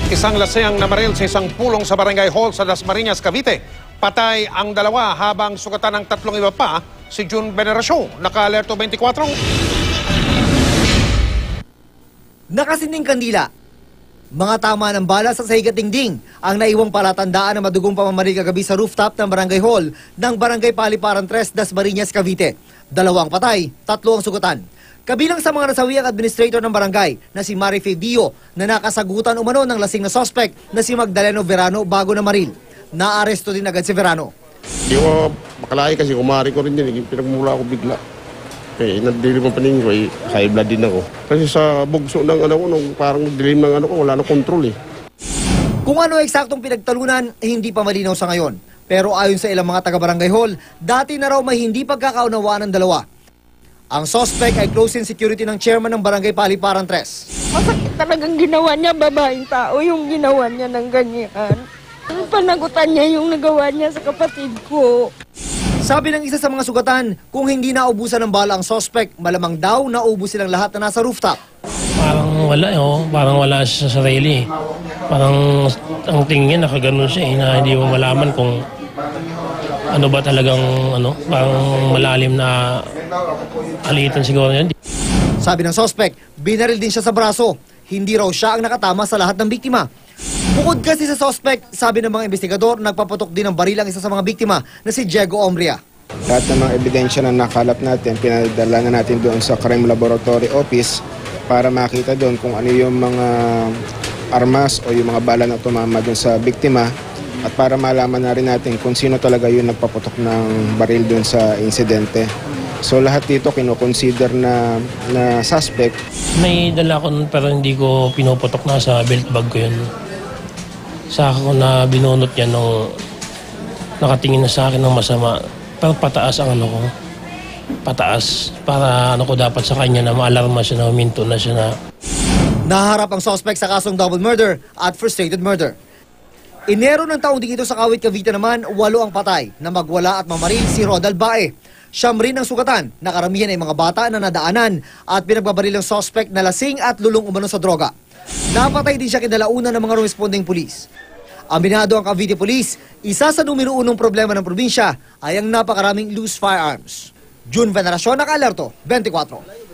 Isang laseng namaril sa isang pulong sa Barangay Hall sa Dasmariñas, Cavite. Patay ang dalawa habang sugatan ng tatlong iba pa si June Veneracion. Naka-alerto 24. Nakasinding kandila. Mga tama ng bala sa sahig at dingding ang naiwang palatandaan ng madugong pamamaril kagabi sa rooftop ng Barangay Hall ng Barangay Paliparan 3, Dasmariñas, Cavite. 2 patay, 3 ang sugatan. Kabilang sa mga nasawi ang administrator ng barangay na si Mari Febio na nakasagutan umano ng lasing na suspect na si Magdaleno Verano bago na maril. Naaresto din agad si Verano. Hindi ko makalaki kasi kumari ko rin din. Pinagmula ako bigla. Eh, nadilim ang paningin ko, high blood din ako. Kasi sa bugso ng ano ko, nung parang dilim ng ano ko, wala na kontrol eh. Kung ano eksaktong pinagtalunan, hindi pa malinaw sa ngayon. Pero ayon sa ilang mga taga-barangay hall, dati na raw may hindi pagkakaunawaan ng dalawa. Ang suspect ay close-in security ng chairman ng Barangay Paliparan 3. Masakit talagang ginawa niya, babaeng tao, yung ginawa niya ng ganyan. Panagutan niya yung nagawa niya sa kapatid ko. Sabi ng isa sa mga sugatan, kung hindi naubusan ng bala ang suspect, malamang daw naubos silang lahat na nasa rooftop. Parang wala parang wala siya sa sarili. Parang ang tingin niya nakaganon siya na hindi mo malaman kung ano ba talagang parang malalim na alitan siguro niya. Sabi ng suspect, binaril din siya sa braso. Hindi raw siya ang nakatama sa lahat ng biktima. Bukod kasi sa suspect, sabi ng mga investigador, nagpapatok din ng baril ang isa sa mga biktima na si Diego Omria. Lahat ng mga ebidensya na nakalap natin, pinadala na natin doon sa Crime Laboratory Office para makita doon kung ano yung mga armas o yung mga bala na tumama doon sa biktima at para malaman na rin natin kung sino talaga yung nagpaputok ng baril doon sa insidente. So lahat dito kino-consider na suspect. May dala ko nun pero hindi ko pinuputok na sa belt bag ko yun. Sa ako na binunot niya nung nakatingin na sa akin ng masama. Pero pataas ang ko. Pataas. Para ko dapat sa kanya na maalarma siya na huminto na siya na. Naharap ang suspect sa kasong double murder at frustrated murder. Enero ng taong ding ito sa Kawit, Cavite naman, 8 ang patay na magwala at mamaril si Rodal Bae. Siyam rin ang sugatan na karamihan ay mga bata na nadaanan at pinagbabaril ang suspect na lasing at lulong umano sa droga. Napatay din siya kinalaunan ng mga responding pulis. Aminado ang Cavite Police, isa sa numero 1 problema ng probinsya ay ang napakaraming loose firearms. June Veneracion, naka-alerto, 24.